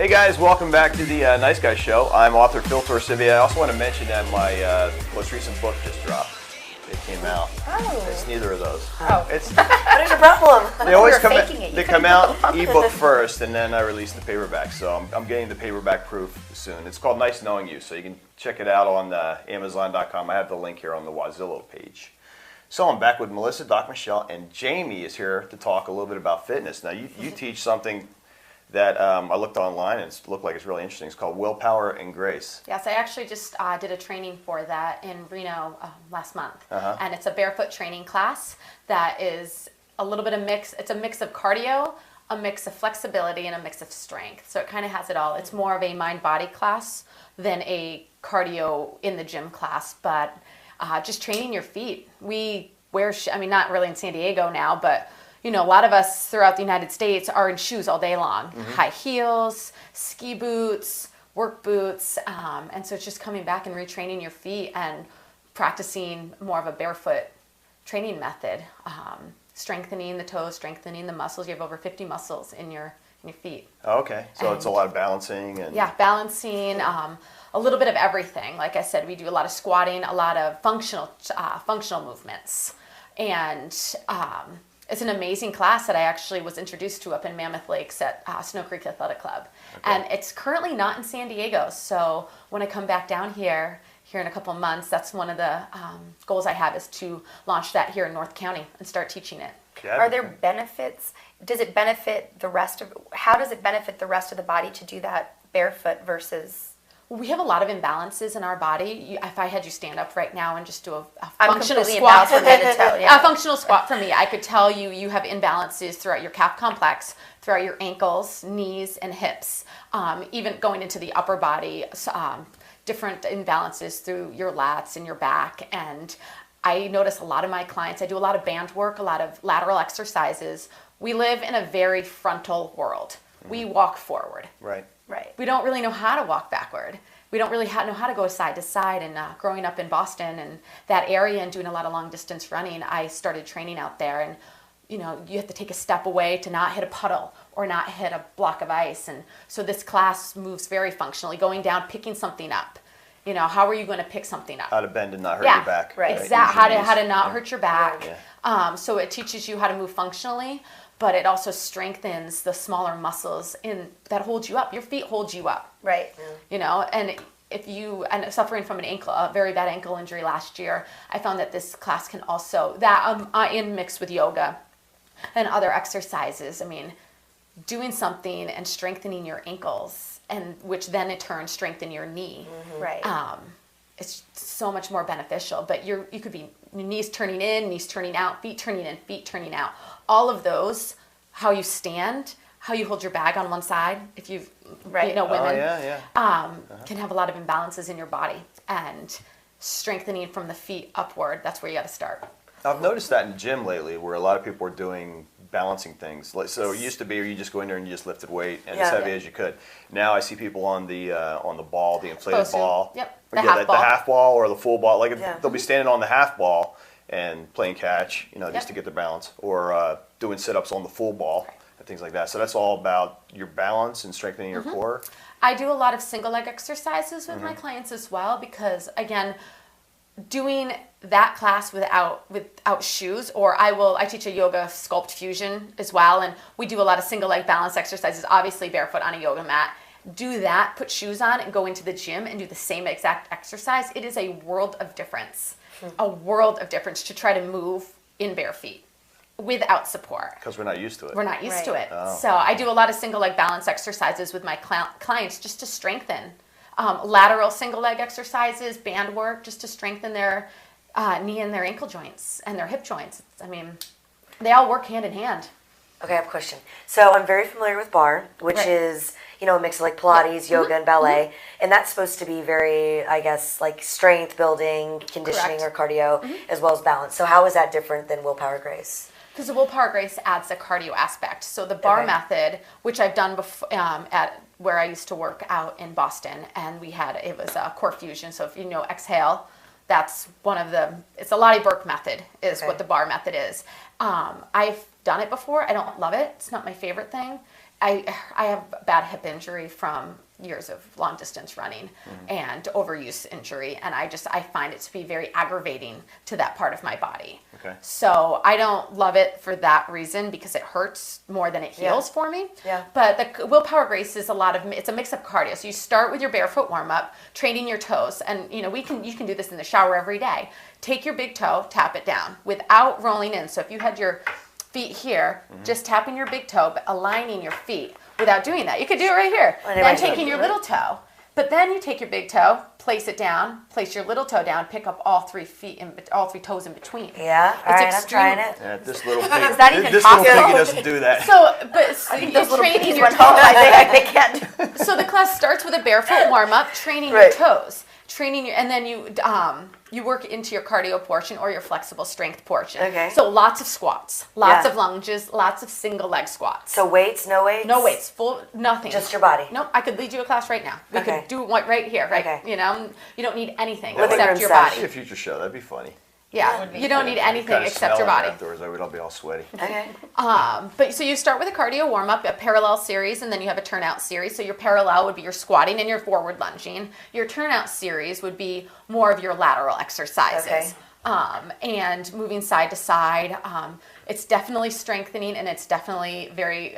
Hey guys, welcome back to the Nice Guy Show. I'm author Phil Torcivia. I also want to mention that my most recent book just dropped. It came out. Oh. It's neither of those. Oh. It's What is your problem? they always You're come faking it. they come out ebook first, and then I release the paperback. So I'm getting the paperback proof soon. It's called Nice Knowing You, so you can check it out on Amazon.com. I have the link here on the Wazillo page. So I'm back with Melissa, Doc Michelle, and Jamie is here to talk a little bit about fitness. Now you teach something that I looked online and it looked like it's really interesting. It's called Willpower and Grace. Yes, I actually just did a training for that in Reno last month. And it's a barefoot training class that is a little bit of mix. It's a mix of cardio, a mix of flexibility, and a mix of strength. So it kind of has it all. It's more of a mind-body class than a cardio in the gym class, but just training your feet. We wear, not really in San Diego now, but you know, a lot of us throughout the United States are in shoes all day long. High heels, ski boots, work boots. And so it's just coming back and retraining your feet and practicing more of a barefoot training method. Strengthening the toes, strengthening the muscles. You have over 50 muscles in your feet. Oh, okay, so it's a lot of balancing. And yeah, balancing, a little bit of everything. Like I said, we do a lot of squatting, a lot of functional movements. And it's an amazing class that I actually was introduced to up in Mammoth Lakes at Snow Creek Athletic Club. Okay. And it's currently not in San Diego. So when I come back down here in a couple months, that's one of the goals I have, is to launch that here in North County and start teaching it. Yeah. Are there benefits? How does it benefit the rest of the body to do that barefoot versus? We have a lot of imbalances in our body. If I had you stand up right now and just do a I'm functional completely squat imbalanced from head to toe, yeah. A functional squat for me, I could tell you have imbalances throughout your calf complex, throughout your ankles, knees, and hips, even going into the upper body, different imbalances through your lats and your back. And I notice a lot of my clients, I do a lot of band work, a lot of lateral exercises. We live in a very frontal world. We walk forward. Right. Right. We don't really know how to walk backward. We don't really know how to go side to side. And growing up in Boston and that area and doing a lot of long distance running, I started training out there. And you know, you have to take a step away to not hit a puddle or not hit a block of ice. And so this class moves very functionally, going down, picking something up. You know, how are you going to pick something up? How to bend and not hurt your back. Right. Exactly. How to not hurt your back. Yeah. So it teaches you how to move functionally, but it also strengthens the smaller muscles that hold you up. Your feet hold you up. Right. Yeah. You know, and if you end up suffering from a very bad ankle injury last year, I found that this class can also, in mixed with yoga and other exercises, doing something and strengthening your ankles, and which then in turn strengthen your knee. Right. It's so much more beneficial. But you could be knees turning in, knees turning out, feet turning in, feet turning out. All of those, how you stand, how you hold your bag on one side, if women can have a lot of imbalances in your body, and strengthening from the feet upward, that's where you got to start. I've noticed that in gym lately, where a lot of people are doing balancing things. So it used to be you just go in there and you just lifted weight and as heavy as you could. Now I see people on the ball, the inflated ball. Yep. The half ball or the full ball. Like they'll be standing on the half ball and playing catch, just to get their balance, or doing sit-ups on the full ball and things like that. So that's all about your balance and strengthening your core. I do a lot of single leg exercises with my clients as well, because again, doing that class without shoes, or I teach a yoga sculpt fusion as well, and we do a lot of single leg balance exercises, obviously barefoot on a yoga mat. Do that, put shoes on, and go into the gym and do the same exact exercise. It is a world of difference. A world of difference to try to move in bare feet without support. Because we're not used to it. We're not used to it. Oh. So I do a lot of single leg balance exercises with my clients just to strengthen. Lateral single leg exercises, band work, just to strengthen their knee and their ankle joints and their hip joints. They all work hand in hand. Okay, I have a question. So I'm very familiar with barre, which is, a mix of like Pilates, yoga, and ballet. And that's supposed to be very, I guess, like strength building, conditioning, or cardio, as well as balance. So how is that different than Willpower Grace? Because the Willpower Grace adds a cardio aspect. So the barre method, which I've done before at where I used to work out in Boston, and it was a core fusion. So if you know exhale, that's it's a Lottie Burke method is what the barre method is. I've done it before. I don't love it. It's not my favorite thing. I have bad hip injury from years of long distance running and overuse injury, and I find it to be very aggravating to that part of my body. Okay. So I don't love it for that reason, because it hurts more than it heals for me. Yeah. But the Willpower Grace is it's a mix of cardio. So you start with your barefoot warm up, training your toes, and you can do this in the shower every day. Take your big toe, tap it down without rolling in. So if you had your feet here, just tapping your big toe, but aligning your feet without doing that. You could do it right here. Then taking your little toe. But then you take your big toe, place it down, place your little toe down, pick up all 3 toes in between. Yeah, all right, I'm trying it. Yeah, this little pig, Is that even this possible? little piggy doesn't do that. So, but Those little training piggies your went toes. home. I think they can't do. So the class starts with a barefoot warm up, training your toes, and then you work into your cardio portion or your flexible strength portion. Okay. So lots of squats, lots of lunges, lots of single leg squats. So weights, no weights? No weights, nothing. Just your body? Nope, I could lead you a class right now. We could do one right here, right? Okay. You know, you don't need anything Living except room your sesh. body. That'd be a future show. That'd be funny. Yeah, you don't need anything Kinda except your smelling body. Afterwards, I would all be all sweaty. Okay. But so you start with a cardio warm up, a parallel series, and then you have a turnout series. So your parallel would be your squatting and your forward lunging. Your turnout series would be more of your lateral exercises. Okay. And moving side to side. It's definitely strengthening, and it's definitely very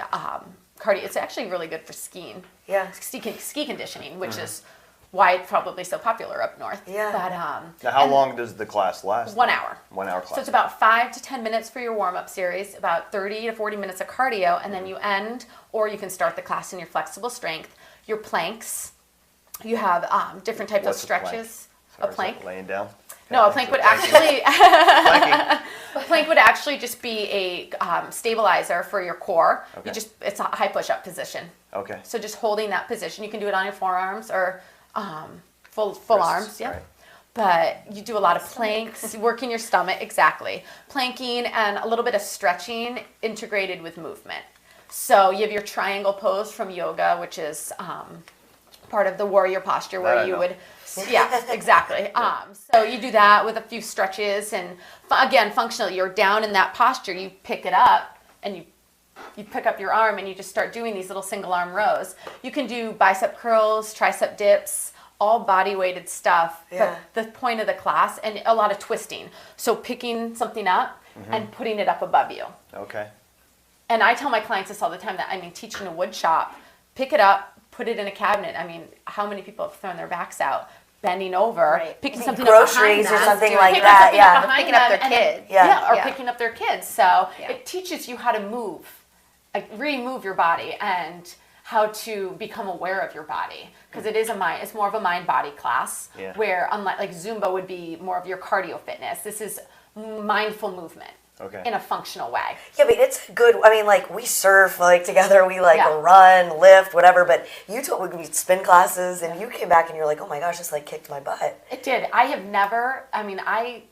cardio. It's actually really good for skiing. Yeah. Ski conditioning, which is why it's probably so popular up north. Yeah. But Now, how long does the class last? 1 hour. 1 hour class. So it's about 5 to 10 minutes for your warm-up series, about 30 to 40 minutes of cardio, and then you end, or you can start the class in your flexible strength. Your planks, you have different types What's of stretches. Sorry, A plank? is that laying down? No, a plank would actually Planking. a plank would actually just be a stabilizer for your core. Okay. It's a high push-up position. Okay. So just holding that position. You can do it on your forearms or full Wrists, arms. Yeah. right. But you do a lot of planks, working your stomach, exactly. Planking and a little bit of stretching integrated with movement. So you have your triangle pose from yoga, which is part of the warrior posture where you would, yeah, exactly. So you do that with a few stretches, and again, functionally, you're down in that posture, you pick it up and you pick up your arm and you just start doing these little single arm rows. You can do bicep curls, tricep dips, all body weighted stuff. Yeah. But the point of the class, and a lot of twisting. So picking something up and putting it up above you. Okay. And I tell my clients this all the time, that teaching a wood shop, pick it up, put it in a cabinet. How many people have thrown their backs out, bending over, picking something up behind Groceries them, or something like picking that, something yeah. up behind Picking up them, their and then- kids. Yeah, or Yeah. picking up their kids. So Yeah. it teaches you how to move, like remove your body, and how to become aware of your body, because it's more of a mind-body class. Yeah. Where unlike like Zumba would be more of your cardio fitness, this is mindful movement. Okay. In a functional way. Yeah, but it's good. We surf together. We Yeah. run, lift, whatever. But you told me spin classes, and you came back and you're like, oh my gosh, this kicked my butt. It did. I have never. I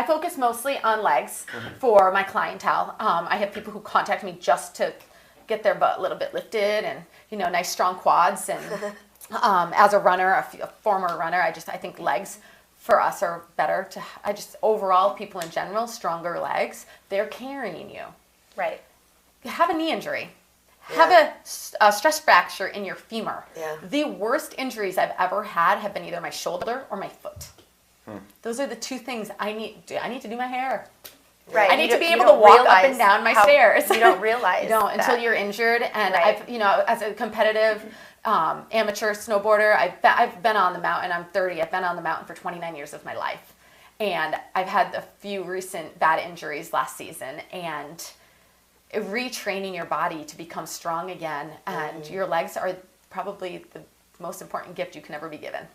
focus mostly on legs for my clientele. I have people who contact me just to get their butt a little bit lifted, and nice strong quads. And as a runner, a former runner, I think legs for us are better. Overall, people in general, stronger legs. They're carrying you. Right. You have a knee injury. Have a stress fracture in your femur. Yeah. The worst injuries I've ever had have been either my shoulder or my foot. Those are the two things I need to do my hair. Right. I need to be You able to don't walk up realize and down my how- stairs. You don't realize You don't until that. you're injured. And Right. as a competitive amateur snowboarder, I've been on the mountain. I'm 30. I've been on the mountain for 29 years of my life. And I've had a few recent bad injuries last season. And retraining your body to become strong again, and your legs are probably the most important gift you can ever be given.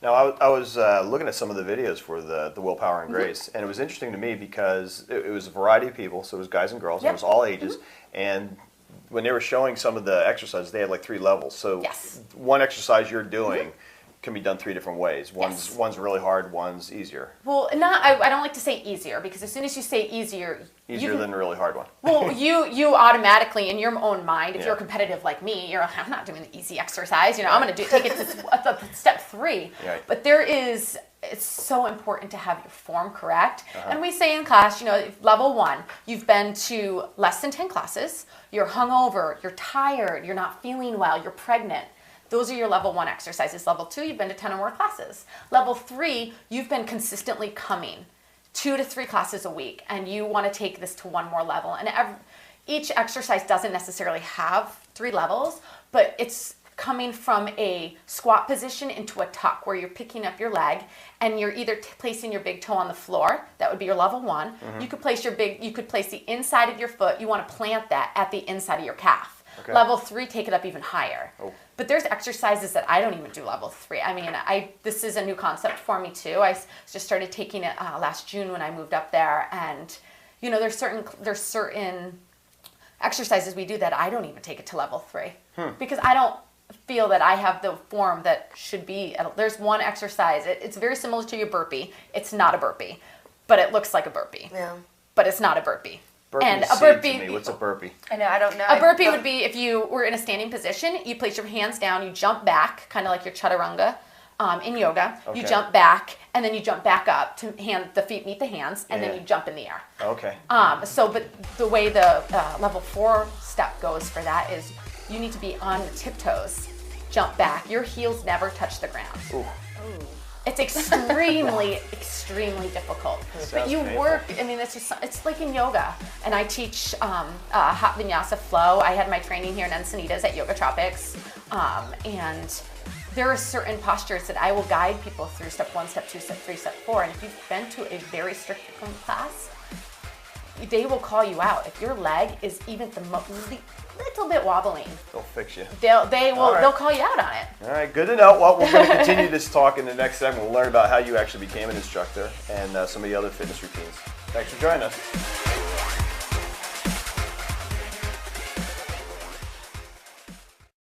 Now, I was looking at some of the videos for the Willpower and Grace, and it was interesting to me because it was a variety of people, so it was guys and girls, and it was all ages, and when they were showing some of the exercises, they had 3 levels. So Yes. one exercise you're doing, can be done 3 different ways. One's really hard, one's easier. Well, I don't like to say easier, because as soon as you say easier, Easier than a really hard one. Well, you automatically in your own mind, if you're competitive like me, I'm not doing the easy exercise. I'm going to take it to step 3. Right. But it's so important to have your form correct. And we say in class, level 1, you've been to less than 10 classes, you're hungover, you're tired, you're not feeling well, you're pregnant. Those are your level 1 exercises. Level 2, you've been to 10 or more classes. Level 3, you've been consistently coming 2 to 3 classes a week, and you want to take this to one more level. And each exercise doesn't necessarily have 3 levels, but it's coming from a squat position into a tuck, where you're picking up your leg and you're either placing your big toe on the floor. That would be your level 1. You could place the inside of your foot. You want to plant that at the inside of your calf. Okay. Level 3, take it up even higher. Oh. But there's exercises that I don't even do level 3. I mean, this is a new concept for me too. I just started taking it last June when I moved up there, and there's certain exercises we do that I don't even take it to level 3 because I don't feel that I have the form that should be. There's one exercise. It's very similar to your burpee. It's not a burpee, but it looks like a burpee. Yeah. But it's not a burpee. And a burpee. What's a burpee? I know, I don't know. A burpee would be if you were in a standing position, you place your hands down, you jump back, kind of like your chaturanga in yoga. Okay. You jump back, and then you jump back up to the feet meet the hands, and then you jump in the air. Okay. But the way the level 4 step goes for that is you need to be on the tiptoes, jump back. Your heels never touch the ground. Ooh. Ooh. It's extremely, extremely difficult. But you work, it's like in yoga. And I teach hot vinyasa flow. I had my training here in Encinitas at Yoga Tropics. And there are certain postures that I will guide people through, step 1, step 2, step 3, step 4. And if you've been to a very strict class, they will call you out. If your leg is even the little bit wobbling, they'll fix you. They'll call you out on it. All right, good to know. Well, we're going to continue this talk in the next segment. We'll learn about how you actually became an instructor and some of the other fitness routines. Thanks for joining us.